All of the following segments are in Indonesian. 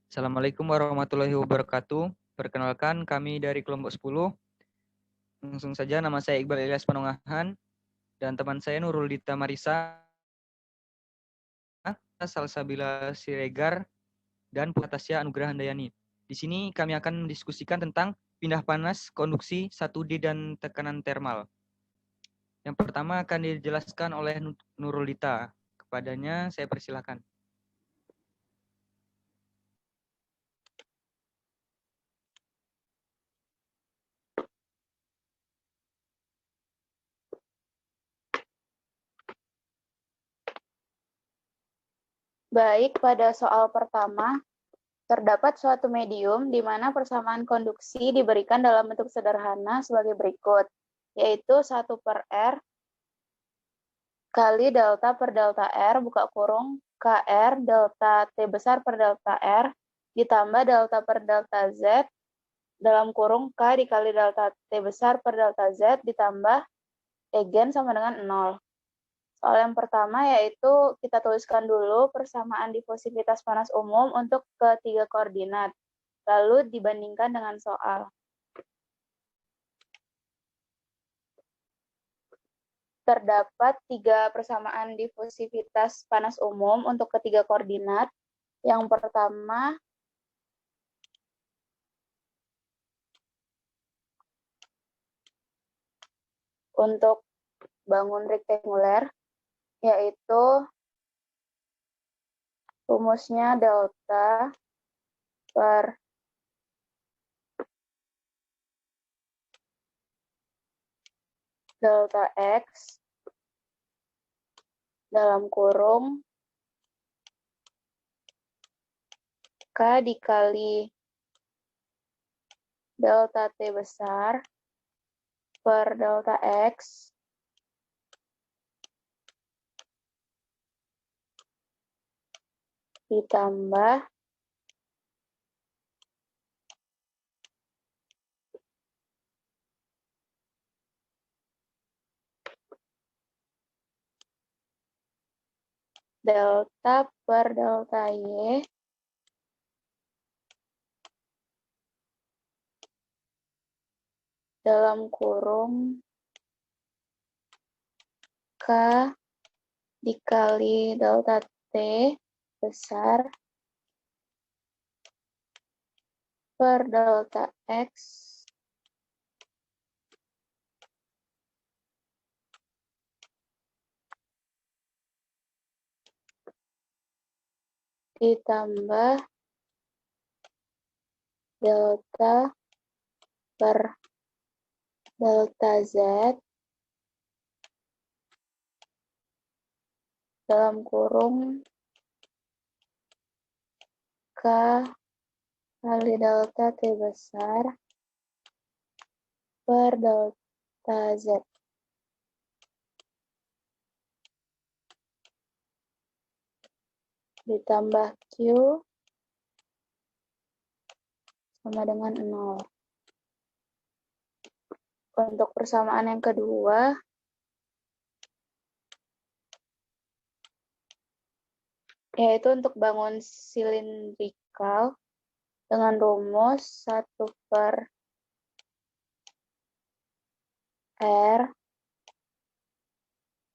Assalamualaikum warahmatullahi wabarakatuh. Perkenalkan, kami dari kelompok 10. Langsung saja, nama saya Iqbal Ilyas Panongahan dan teman saya Nurul Dita Marisa, Salsabila Siregar, dan Puatasya Anugrah Handayani. Di sini kami akan mendiskusikan tentang pindah panas, konduksi, 1D, dan tekanan termal. Yang pertama akan dijelaskan oleh Nurul Dita. Kepadanya saya persilakan. Baik, pada soal pertama, terdapat suatu medium di mana persamaan konduksi diberikan dalam bentuk sederhana sebagai berikut, yaitu 1/R kali delta per delta R, buka kurung, KR delta T besar per delta R, ditambah delta per delta Z, dalam kurung K dikali delta T besar per delta Z, ditambah Egen sama dengan 0. Soal yang pertama yaitu kita tuliskan dulu persamaan difosivitas panas umum untuk ketiga koordinat, lalu dibandingkan dengan soal. Terdapat 3 persamaan difosivitas panas umum untuk ketiga koordinat. Yang pertama, untuk bangun rektanguler, yaitu rumusnya delta per delta X dalam kurung K dikali delta T besar per delta X ditambah delta per delta Y dalam kurung K dikali delta T besar per delta X ditambah delta per delta Z dalam kurung K kali delta T besar per delta Z. Ditambah Q sama dengan 0. Untuk persamaan yang kedua, yaitu untuk bangun silindrikal dengan rumus 1/R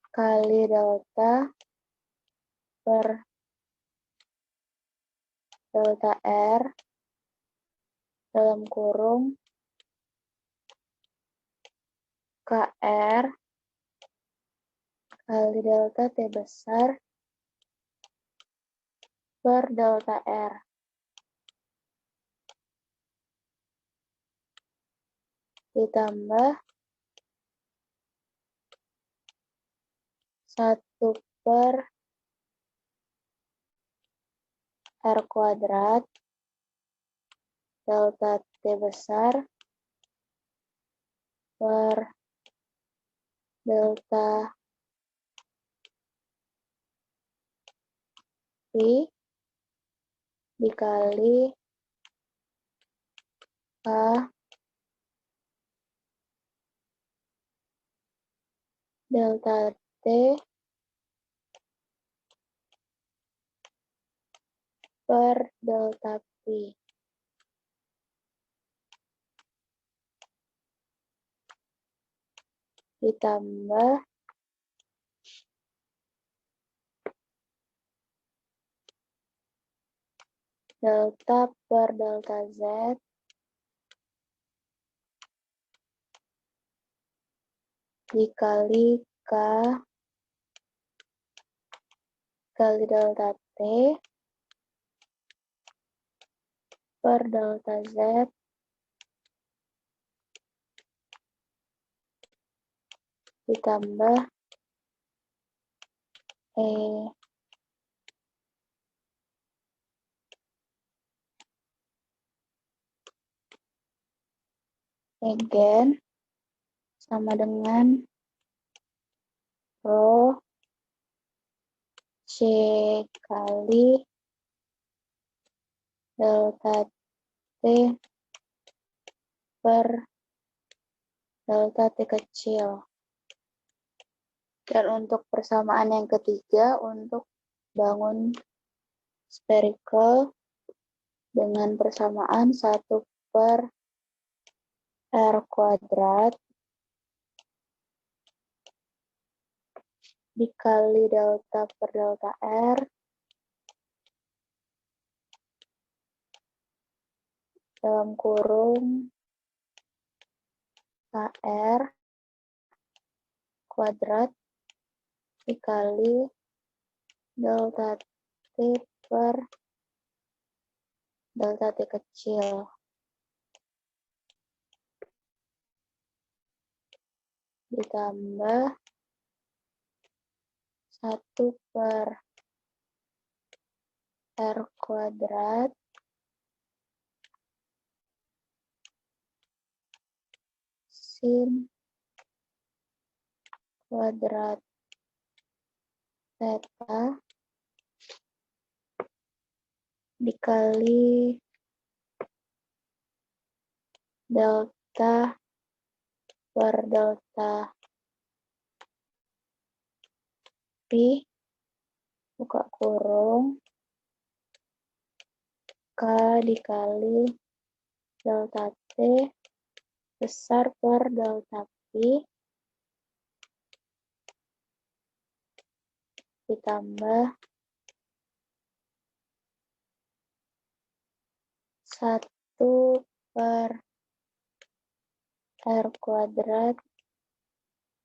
kali delta per delta R dalam kurung KR kali delta T besar per delta R. Ditambah 1/R kuadrat delta T besar per delta T dikali K delta T per delta P. Ditambah delta per delta Z dikali K kali delta T per delta Z ditambah E. Again sama dengan Rho C kali delta T per delta T kecil. Dan untuk persamaan yang ketiga, untuk bangun spherical dengan persamaan 1 per R kuadrat dikali delta per delta R dalam kurung KR kuadrat dikali delta T per delta T kecil. Ditambah 1 per R kuadrat sin kuadrat theta dikali delta per delta P buka kurung K dikali delta T besar per delta P ditambah 1 per R kuadrat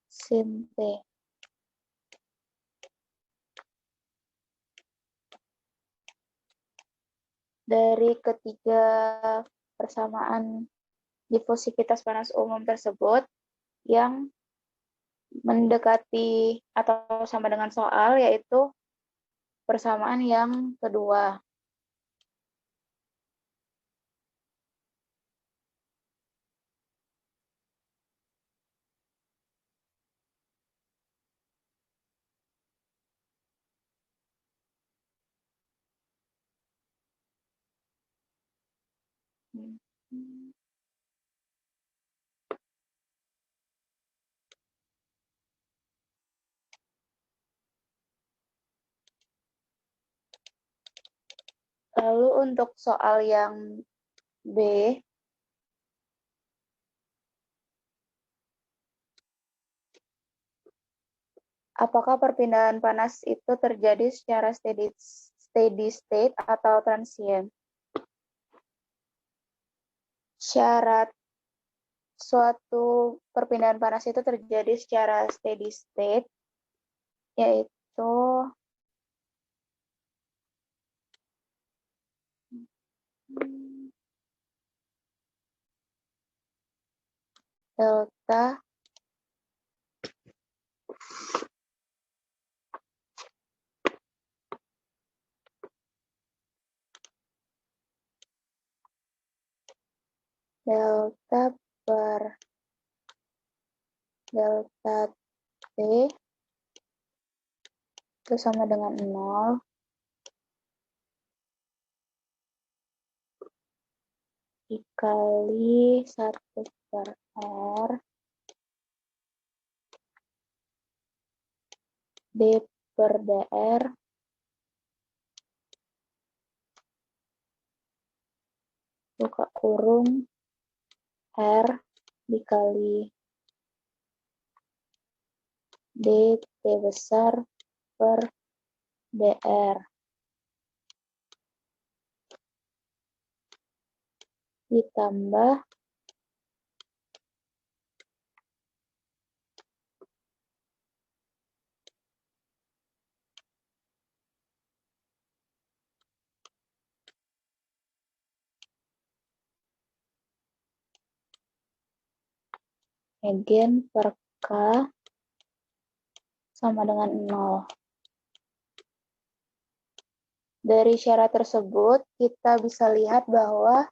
sin T. Dari ketiga persamaan difusivitas panas umum tersebut, yang mendekati atau sama dengan soal, yaitu persamaan yang kedua. Lalu untuk soal yang B, apakah perpindahan panas itu terjadi secara steady state atau transient? Syarat suatu perpindahan panas itu terjadi secara steady state, yaitu delta per delta T itu sama dengan 0 dikali 1 per R D per DR buka kurung R dikali D T besar per DR ditambah Egen per K sama dengan 0. Dari syarat tersebut, kita bisa lihat bahwa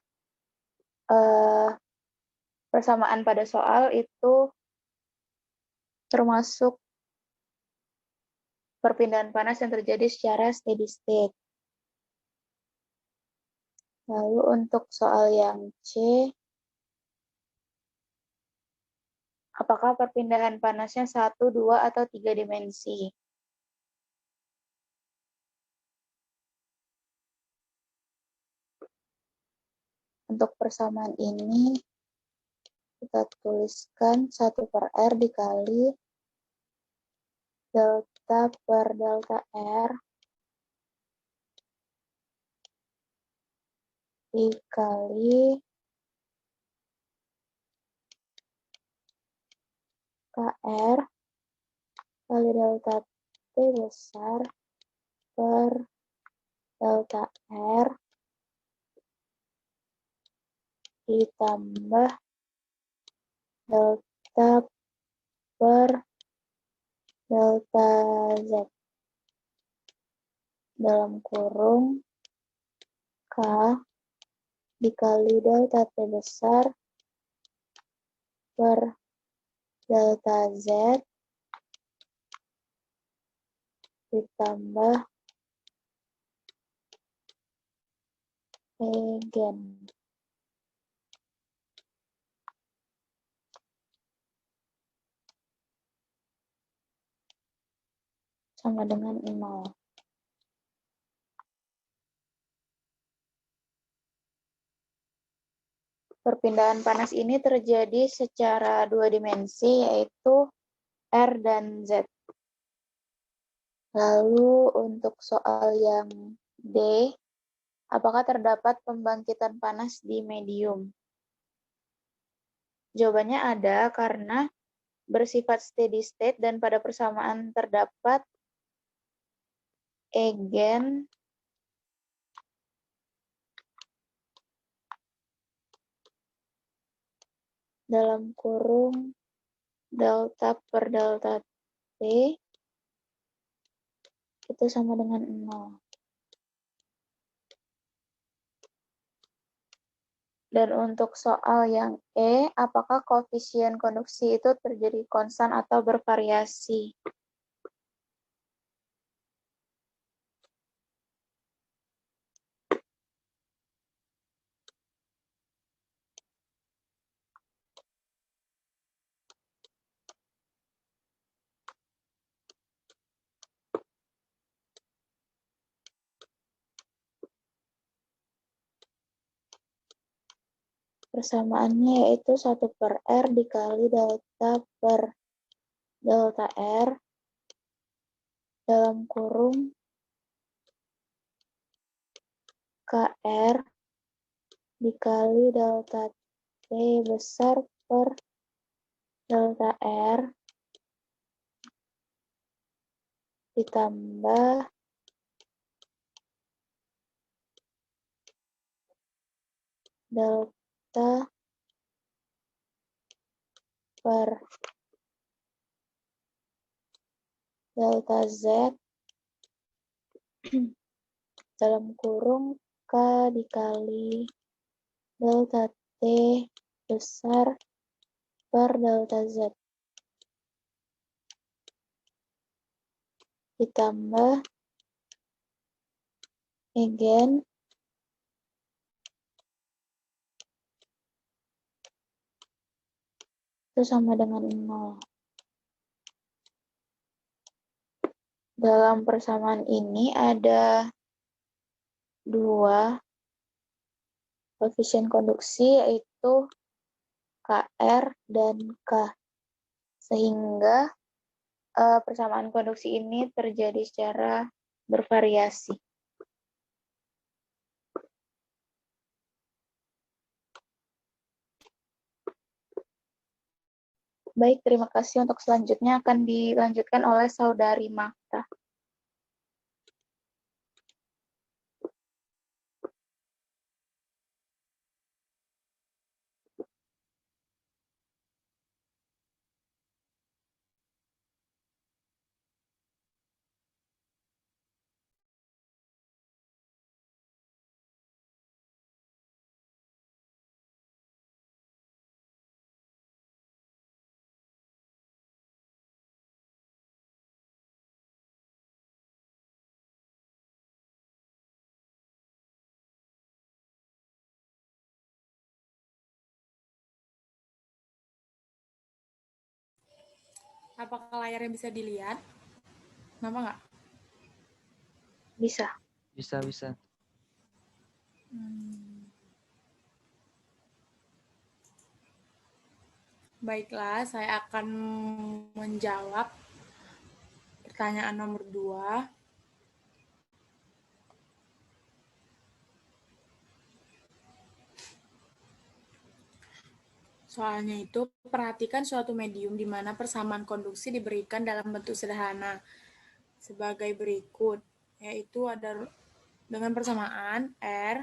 persamaan pada soal itu termasuk perpindahan panas yang terjadi secara steady state. Lalu untuk soal yang C, apakah perpindahan panasnya 1, 2, atau 3 dimensi? Untuk persamaan ini, kita tuliskan 1 per R dikali delta per delta R dikali KR kali delta T besar per delta R ditambah delta per delta Z dalam kurung K dikali delta T besar per delta Z ditambah Egen. Sama dengan 0. Perpindahan panas ini terjadi secara 2 dimensi, yaitu R dan Z. Lalu untuk soal yang D, apakah terdapat pembangkitan panas di medium? Jawabannya ada karena bersifat steady state dan pada persamaan terdapat Egen dalam kurung delta per delta T itu sama dengan 0. Dan untuk soal yang E, apakah koefisien konduksi itu terjadi konstan atau bervariasi? Persamaannya yaitu 1 per R dikali delta per delta R dalam kurung KR dikali delta T besar per delta R ditambah delta per delta Z dalam kurung K dikali delta T besar per delta Z ditambah Egen itu sama dengan 0. Dalam persamaan ini ada 2 koefisien konduksi yaitu KR dan K. Sehingga persamaan konduksi ini terjadi secara bervariasi. Baik, terima kasih. Untuk selanjutnya akan dilanjutkan oleh Saudari Magda. Apakah layarnya bisa dilihat? Kenapa nggak? Bisa. Bisa. Baiklah, saya akan menjawab pertanyaan nomor 2. Soalnya itu, perhatikan suatu medium di mana persamaan konduksi diberikan dalam bentuk sederhana sebagai berikut, yaitu ada dengan persamaan R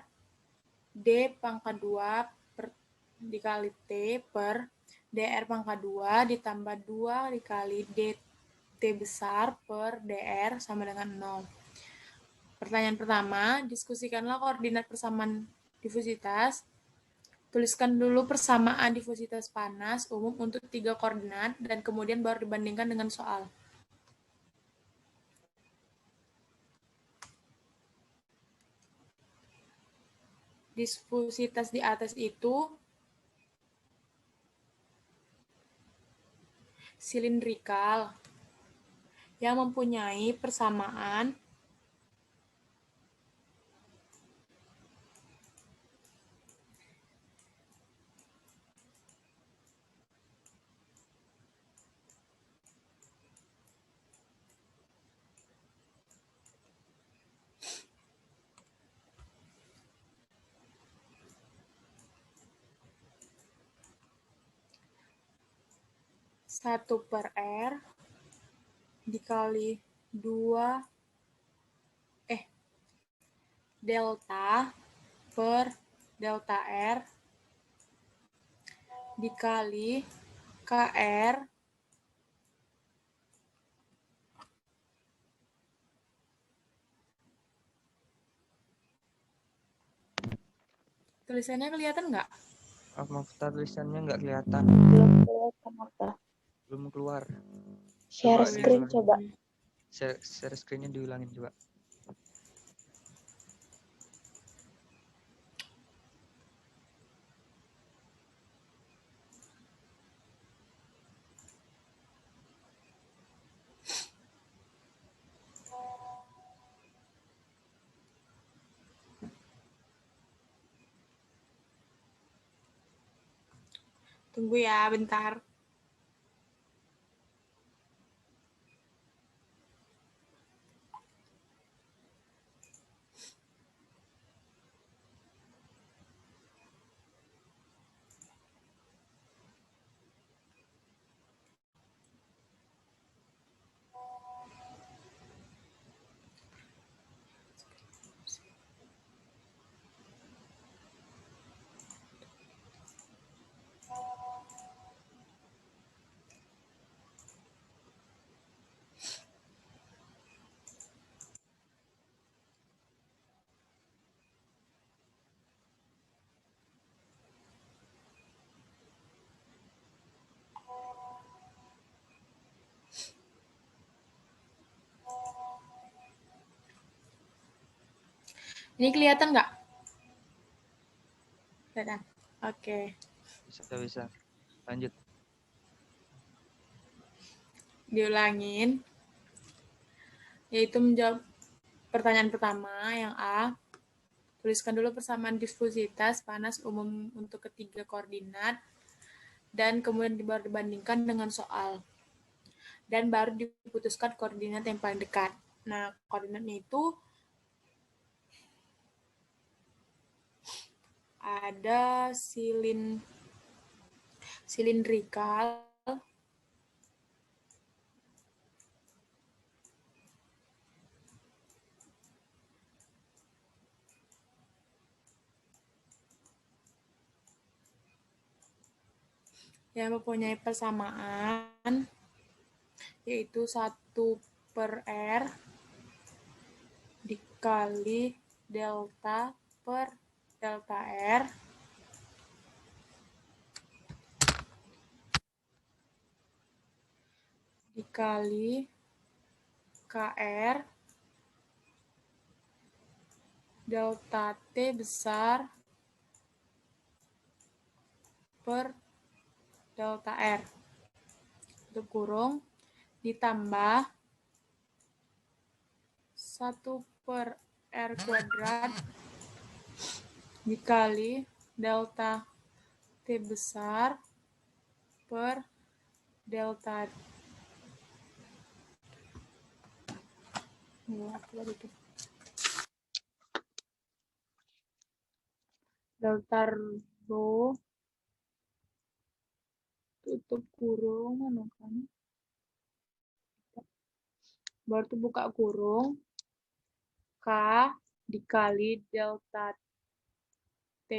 D pangkat 2 dikali T per DR pangkat 2 ditambah 2 dikali DT besar per DR sama dengan 0. Pertanyaan pertama, diskusikanlah koordinat persamaan difusitas. Tuliskan dulu persamaan difusitas panas umum untuk 3 koordinat dan kemudian baru dibandingkan dengan soal. Difusitas di atas itu silindrikal yang mempunyai persamaan satu per R dikali 2 delta per delta R dikali KR tulisannya kelihatan nggak? Maaf, tulisannya nggak kelihatan. Belum kelihatan, Magda. Belum keluar. Share Coba screen diulangin. coba. Share screen-nya diulangin coba. Tunggu ya, bentar. Ini kelihatan nggak? Kelihatan. Oke. Bisa. Lanjut. Diulangin. Yaitu menjawab pertanyaan pertama yang A. Tuliskan dulu persamaan difusivitas panas umum untuk ketiga koordinat, dan kemudian baru dibandingkan dengan soal. Dan baru diputuskan koordinat yang paling dekat. Nah, koordinatnya itu ada silindrikal, yang mempunyai persamaan yaitu 1/R dikali delta per delta R dikali KR delta T besar per delta R tutup kurung ditambah 1/R kuadrat dikali delta T besar per delta delta rho tutup kurung kan baru buka kurung K dikali delta T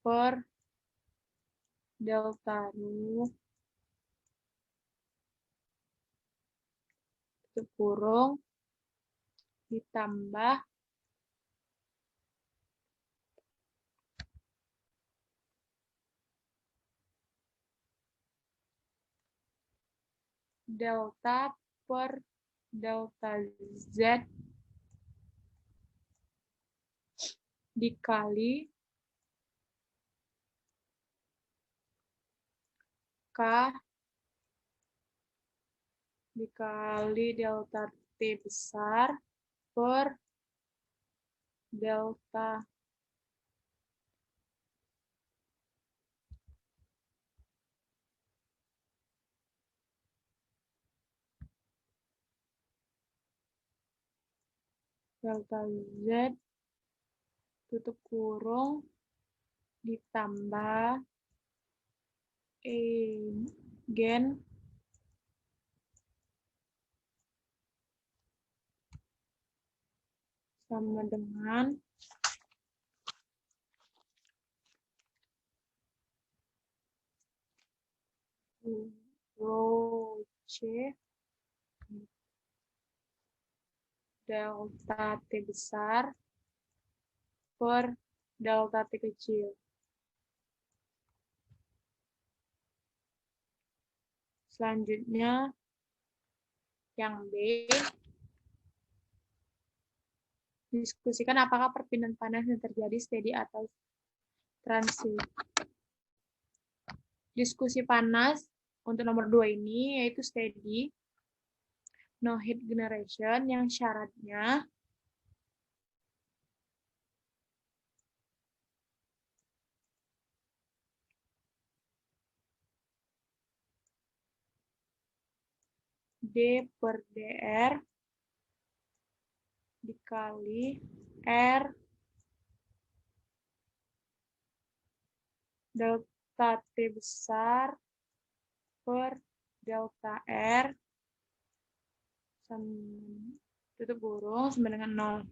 per delta rho tutup kurung ditambah delta per delta Z dikali K dikali delta T besar per delta Z tutup kurung ditambah gen sama dengan rho C delta T besar per delta T kecil. Selanjutnya, yang B, diskusikan apakah perpindahan panas yang terjadi steady atau transit. Diskusi panas untuk nomor 2 ini yaitu steady, no heat generation, yang syaratnya D per DR dikali R delta T besar per delta R tutup kurung sama dengan 0.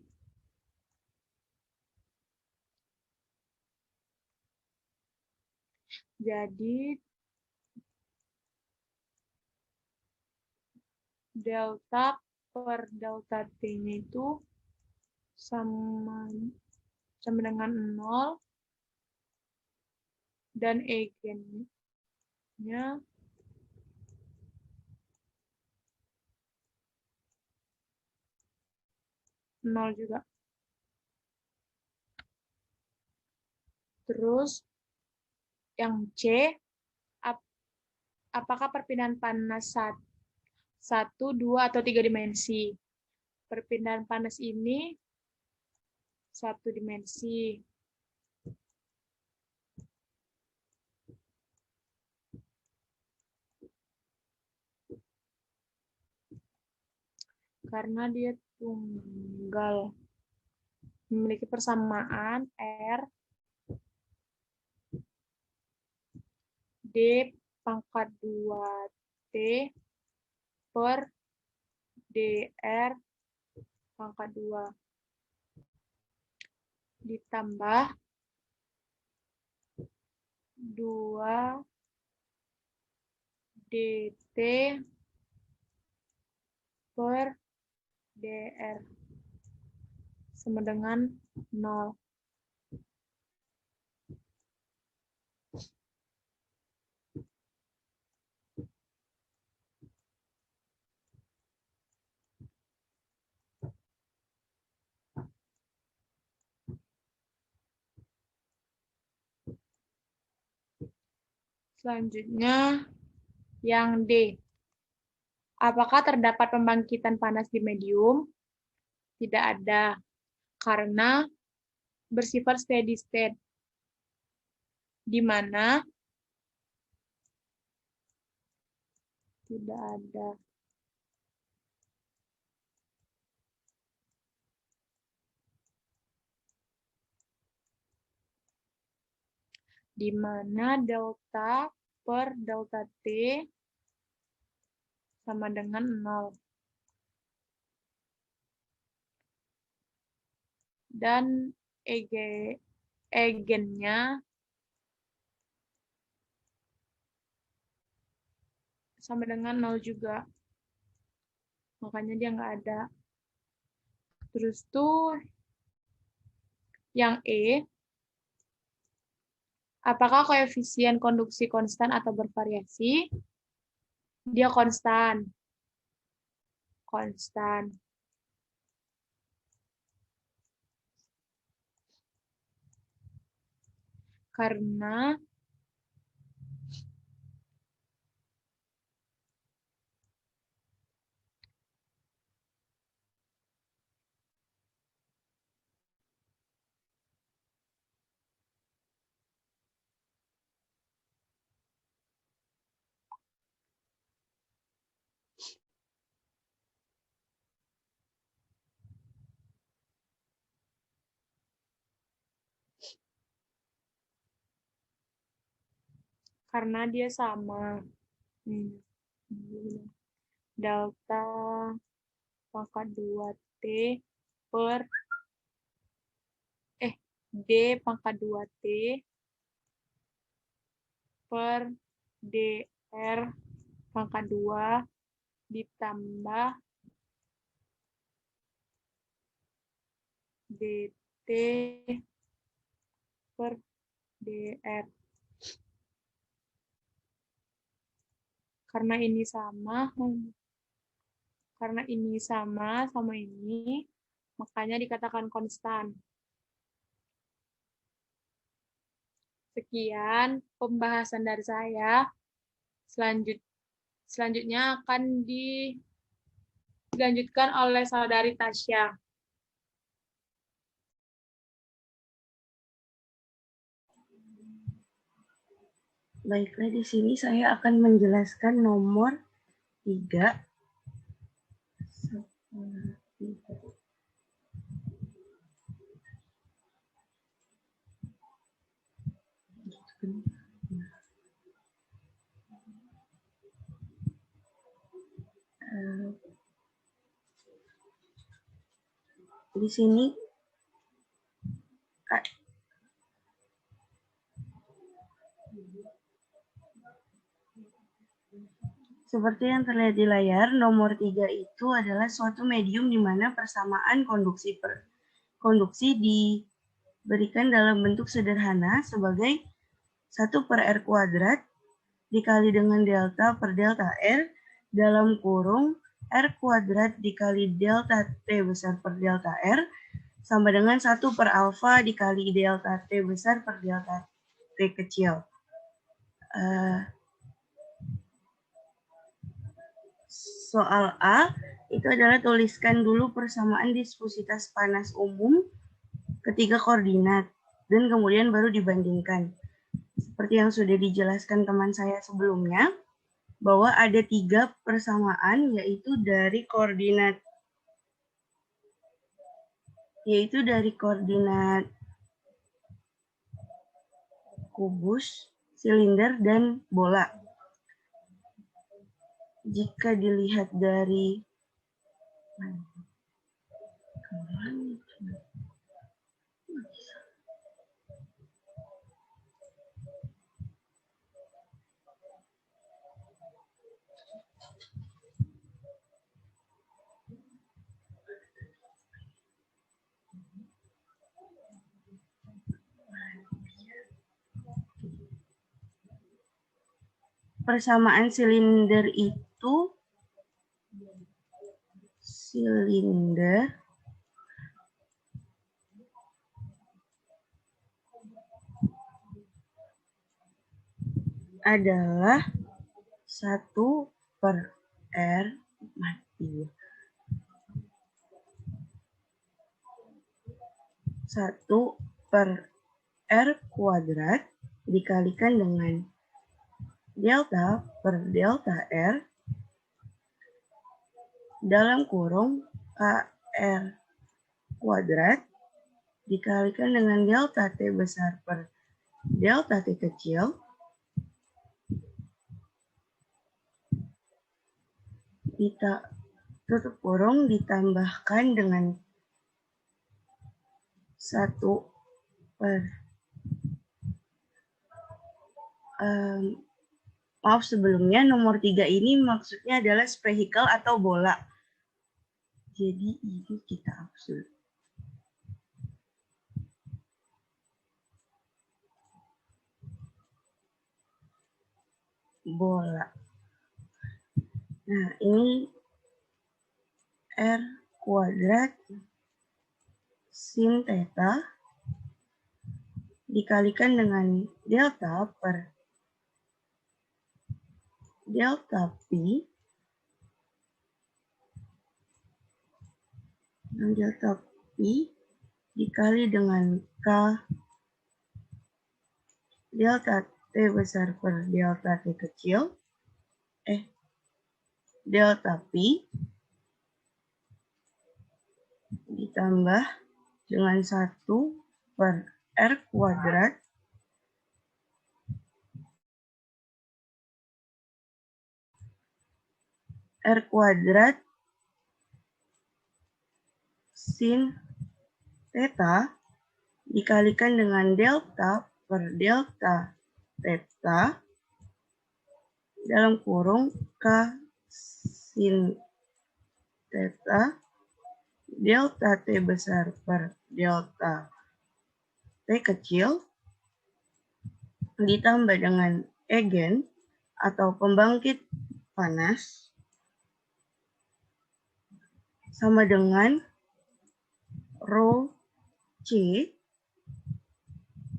Jadi delta per delta T-nya itu sama dengan 0 dan eigennya nol juga. Terus yang C, apakah perpindahan panas 1, 2, atau 3 dimensi? Perpindahan panas ini satu dimensi. Karena dia tunggal. Memiliki persamaan R D pangkat 2T per DR pangkat 2 ditambah 2 DT per DR sama dengan 0. Selanjutnya, yang D. Apakah terdapat pembangkitan panas di medium? Tidak ada, karena bersifat steady state, di mana tidak ada. Di mana delta per delta T sama dengan 0. Dan eigennya sama dengan 0 juga. Makanya dia nggak ada. Terus tuh yang E, apakah koefisien konduksi konstan atau bervariasi? Dia konstan. Konstan. Karena dia sama. Delta pangkat 2T per D pangkat 2T per DR pangkat 2 ditambah DT per DR. Karena ini sama sama ini, makanya dikatakan konstan. Sekian pembahasan dari saya. Selanjutnya akan dilanjutkan oleh saudari Tasya. Baiklah, di sini saya akan menjelaskan nomor 3. Di sini seperti yang terlihat di layar, nomor 3 itu adalah suatu medium di mana persamaan konduksi diberikan dalam bentuk sederhana sebagai 1 per R kuadrat dikali dengan delta per delta R dalam kurung R kuadrat dikali delta T besar per delta R sama dengan 1 per alfa dikali delta T besar per delta T kecil. Soal A, itu adalah tuliskan dulu persamaan dispusitas panas umum ketika 3 koordinat dan kemudian baru dibandingkan. Seperti yang sudah dijelaskan teman saya sebelumnya, bahwa ada 3 persamaan yaitu dari koordinat kubus, silinder, dan bola. Jika dilihat dari persamaan silinder itu adalah 1/R mati. 1/R kuadrat dikalikan dengan delta per delta R dalam kurung KR kuadrat dikalikan dengan delta T besar per delta T kecil tutup kurung ditambahkan dengan 1 per maaf sebelumnya nomor 3 ini maksudnya adalah spherical atau bola. Jadi ini kita hapus dulu. Bola. Nah, ini R kuadrat sin theta dikalikan dengan delta per delta P dan delta P dikali dengan K delta T besar per delta T kecil delta P ditambah dengan 1 per R kuadrat sin theta dikalikan dengan delta per delta theta dalam kurung K sin theta delta T besar per delta T kecil ditambah dengan Eigen atau pembangkit panas sama dengan rho C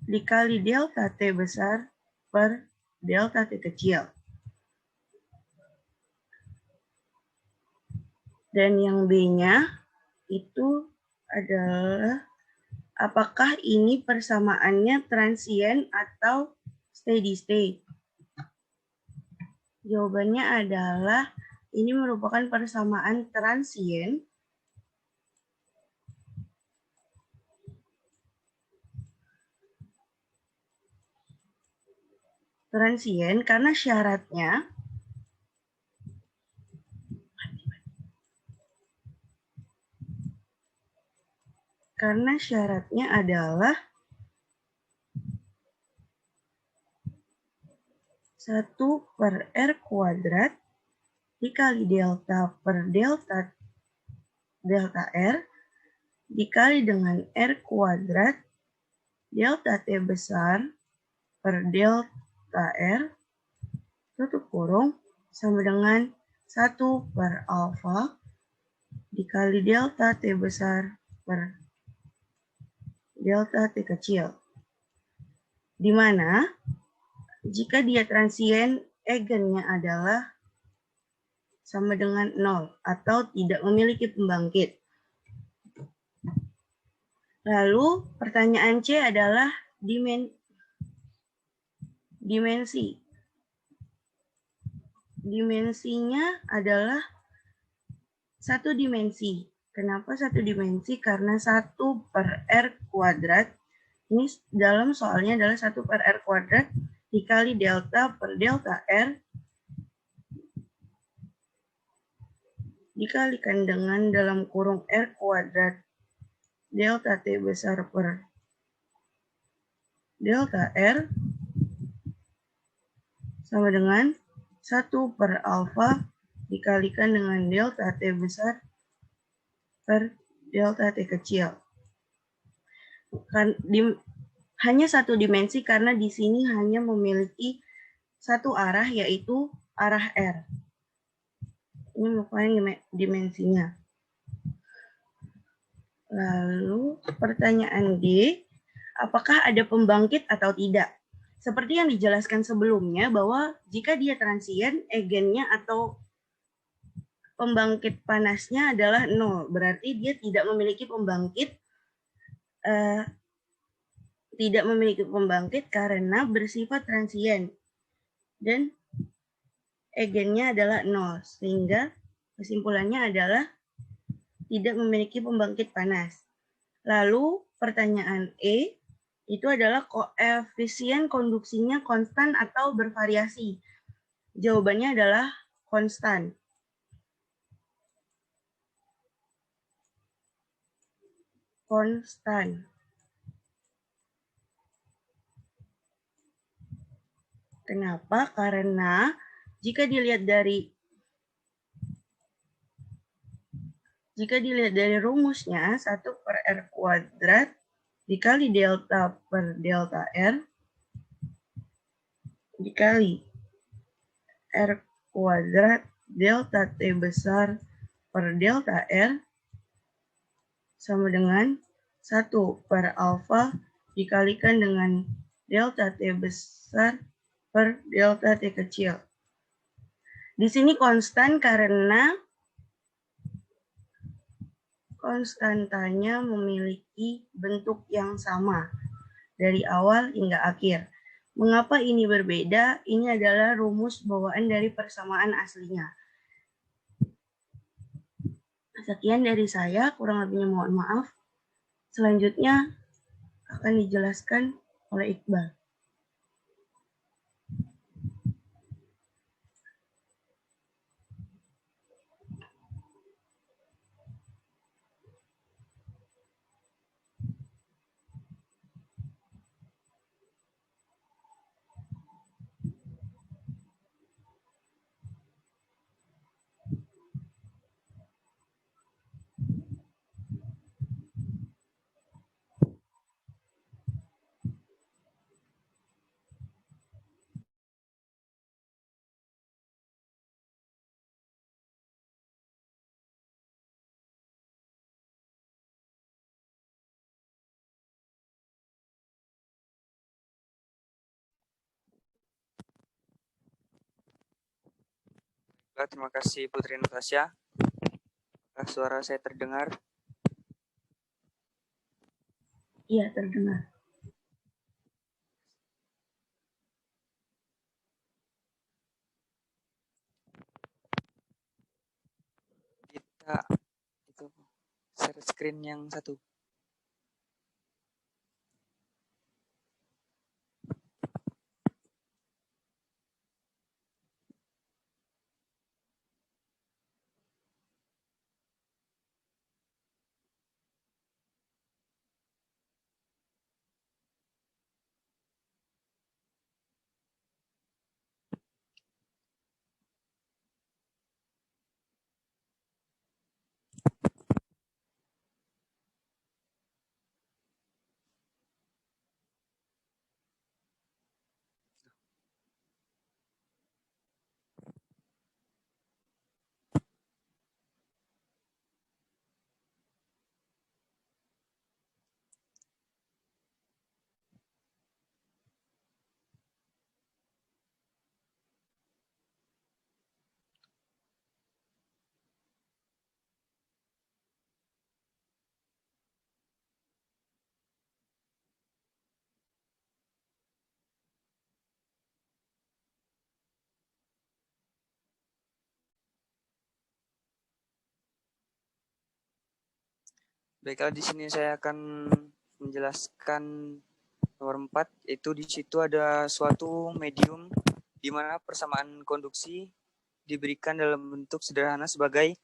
dikali delta T besar per delta T kecil. Dan yang B-nya itu adalah apakah ini persamaannya transient atau steady state? Jawabannya adalah ini merupakan persamaan transient karena syaratnya adalah 1 per R kuadrat dikali delta per delta R dikali dengan R kuadrat delta T besar per delta R tutup kurung sama dengan 1 per alfa dikali delta T besar per delta T kecil. Di mana jika dia transient, eigennya adalah sama dengan 0 atau tidak memiliki pembangkit. Lalu pertanyaan C adalah dimensi. Dimensinya adalah satu dimensi. Kenapa satu dimensi? Karena 1/r². Ini dalam soalnya adalah 1/r² dikali delta per delta R dikalikan dengan dalam kurung R² delta T besar per delta R sama dengan 1/alfa dikalikan dengan delta T besar per delta T kecil. Hanya satu dimensi karena di sini hanya memiliki satu arah, yaitu arah R. Ini merupakan dimensinya. Lalu pertanyaan D, apakah ada pembangkit atau tidak? Seperti yang dijelaskan sebelumnya bahwa jika dia transien, eigennya atau pembangkit panasnya adalah 0. Berarti dia tidak memiliki pembangkit karena bersifat transien. Dan eigennya adalah 0. Sehingga kesimpulannya adalah tidak memiliki pembangkit panas. Lalu pertanyaan E itu adalah koefisien konduksinya konstan atau bervariasi. Jawabannya adalah konstan. Konstan. Kenapa? Karena jika dilihat dari rumusnya 1/r² dikali delta per delta R dikali R² delta T besar per delta R sama dengan 1/alfa dikalikan dengan delta T besar per delta T kecil. Di sini konstan karena konstantanya memiliki bentuk yang sama dari awal hingga akhir. Mengapa ini berbeda? Ini adalah rumus bawaan dari persamaan aslinya. Sekian dari saya, kurang lebihnya mohon maaf. Selanjutnya akan dijelaskan oleh Iqbal. Terima kasih Putri Natasha. Suara saya terdengar? Iya, terdengar. Kita itu share screen yang satu. Baiklah, di sini saya akan menjelaskan nomor 4, yaitu di situ ada suatu medium di mana persamaan konduksi diberikan dalam bentuk sederhana sebagai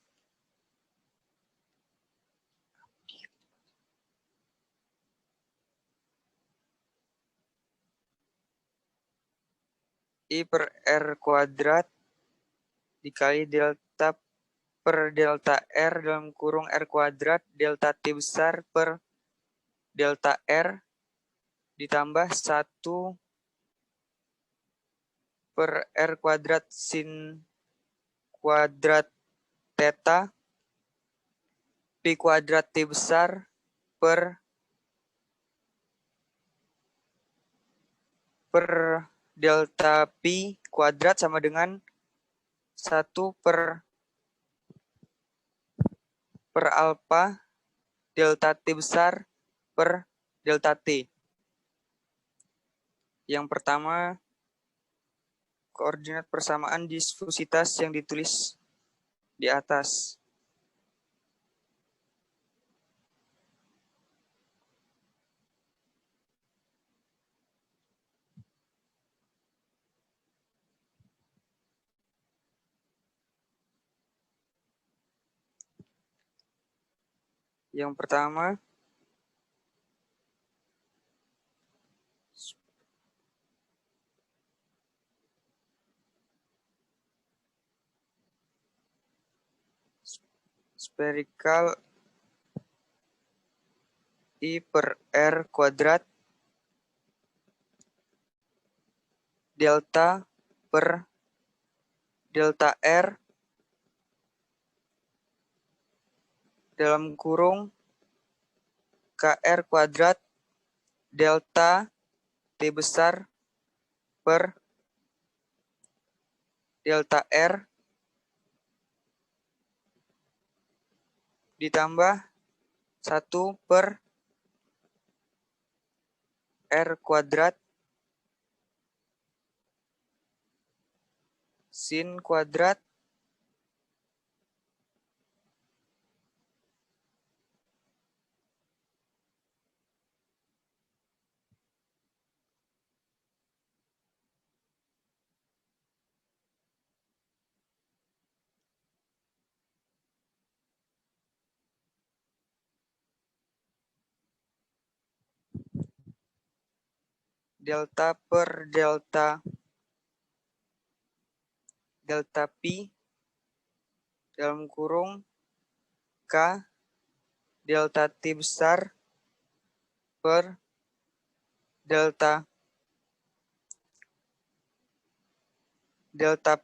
I per R kuadrat dikali delta per delta R dalam kurung R kuadrat delta T besar per delta R ditambah 1 per R kuadrat sin kuadrat theta P kuadrat T besar per delta Pi kuadrat sama dengan 1 per alfa delta T besar per delta T. Yang pertama, koordinat persamaan difusitas yang ditulis di atas. Yang pertama, spherical I per R kuadrat delta per delta R dalam kurung KR kuadrat delta T besar per delta R ditambah 1 per R kuadrat sin kuadrat delta per delta Pi dalam kurung K delta T besar per delta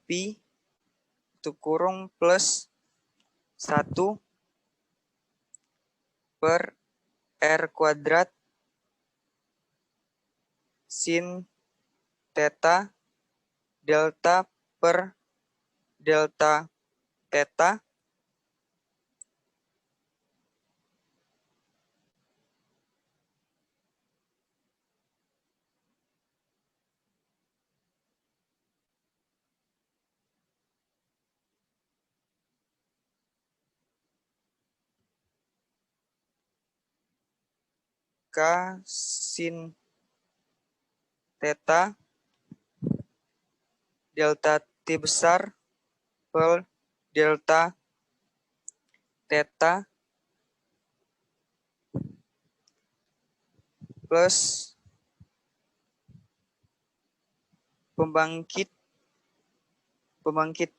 Pi tutup kurung plus 1 per R kuadrat sin theta delta per delta theta K sin theta delta T besar per delta theta plus pembangkit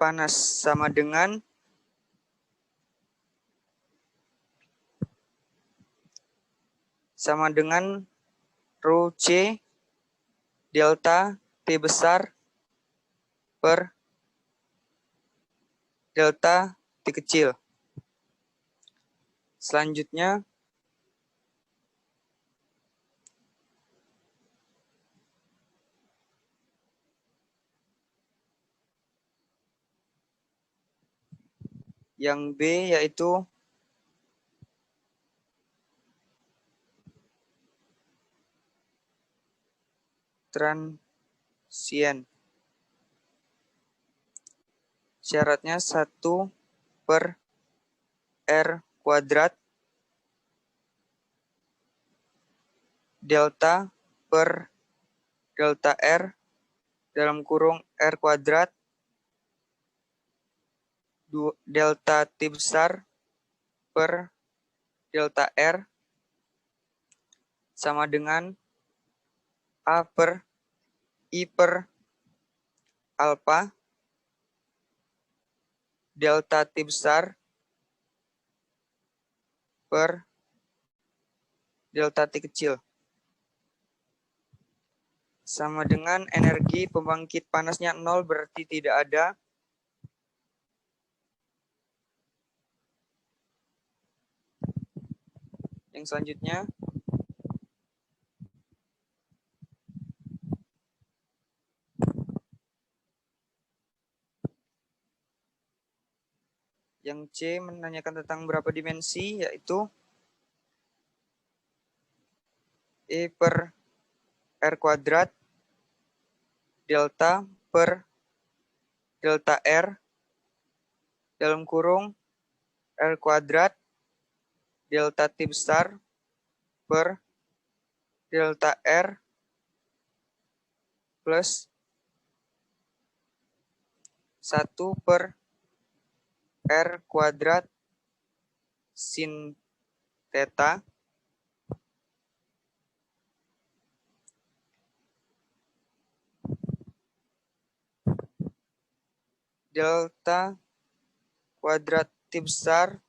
panas sama dengan rho C delta T besar per delta T kecil. Selanjutnya, yang B yaitu transient. Syaratnya 1 per R kuadrat delta per delta R dalam kurung R kuadrat delta T besar per delta R sama dengan A per I per alpha delta T besar per delta T kecil. Sama dengan energi pembangkit panasnya 0 berarti tidak ada. Yang selanjutnya, yang C menanyakan tentang berapa dimensi, yaitu E per R kuadrat delta per delta R dalam kurung R kuadrat delta T besar per delta R plus 1 per R kuadrat sin theta delta kuadrat T besar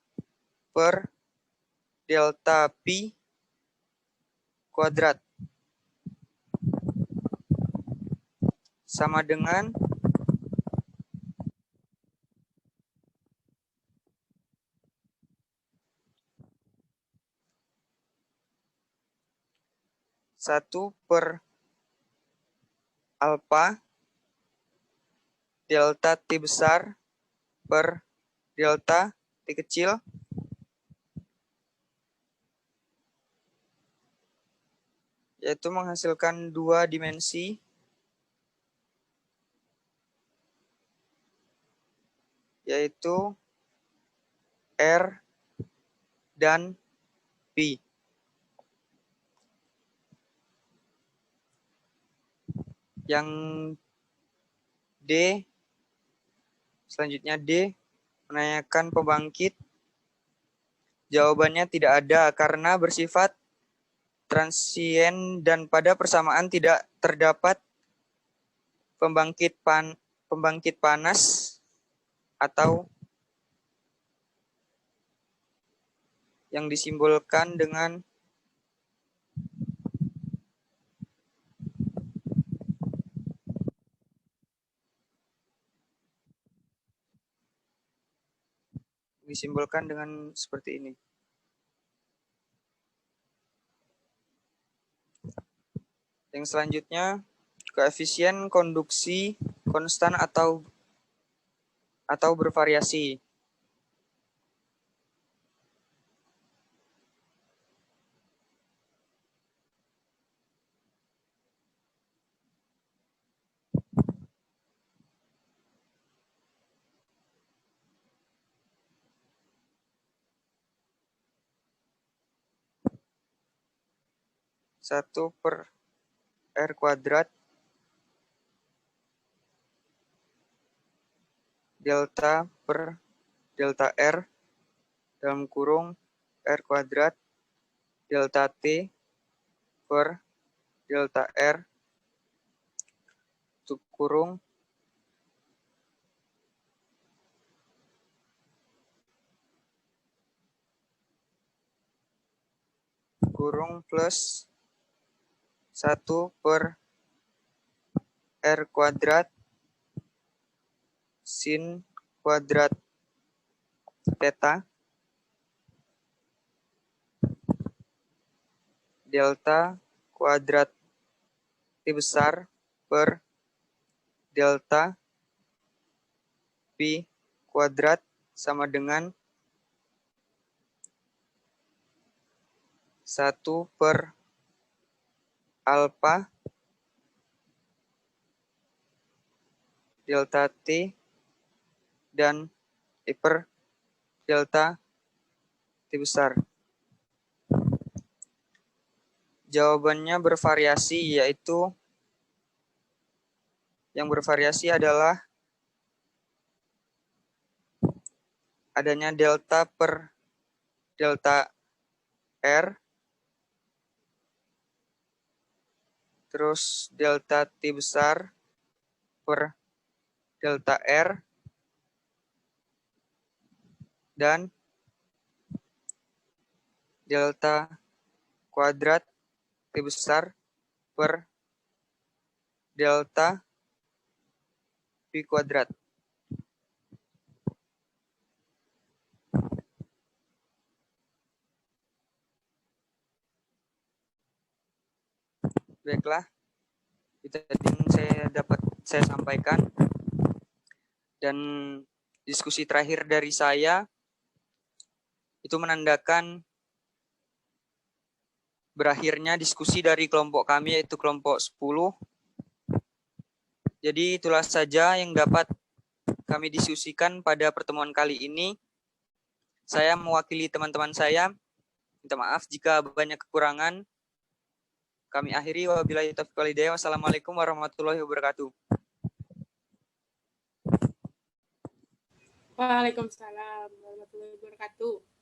per delta pi kuadrat sama dengan satu per alpha delta T besar per delta T kecil yaitu menghasilkan dua dimensi yaitu R dan P. Yang D, selanjutnya D menanyakan pembangkit. Jawabannya tidak ada karena bersifat transien dan pada persamaan tidak terdapat pembangkit panas atau yang disimbolkan dengan seperti ini. Yang selanjutnya, koefisien konduksi konstan atau bervariasi. Satu per R kuadrat delta per delta R dalam kurung R kuadrat delta T per delta R tutup kurung plus 1 per R kuadrat sin kuadrat theta delta kuadrat T besar per delta pi kuadrat sama dengan 1 per alpha delta T dan E per delta T besar. Jawabannya bervariasi, yaitu yang bervariasi adalah adanya delta per delta R, terus delta T besar per delta R, dan delta kuadrat T besar per delta V kuadrat. Baiklah, itu yang saya sampaikan. Dan diskusi terakhir dari saya itu menandakan berakhirnya diskusi dari kelompok kami, yaitu kelompok 10. Jadi itulah saja yang dapat kami diskusikan pada pertemuan kali ini. Saya mewakili teman-teman saya. Minta maaf jika banyak kekurangan. Kami akhiri. Wabillahi taufiq wal hidayah. Wassalamualaikum warahmatullahi wabarakatuh. Waalaikumsalam warahmatullahi wabarakatuh.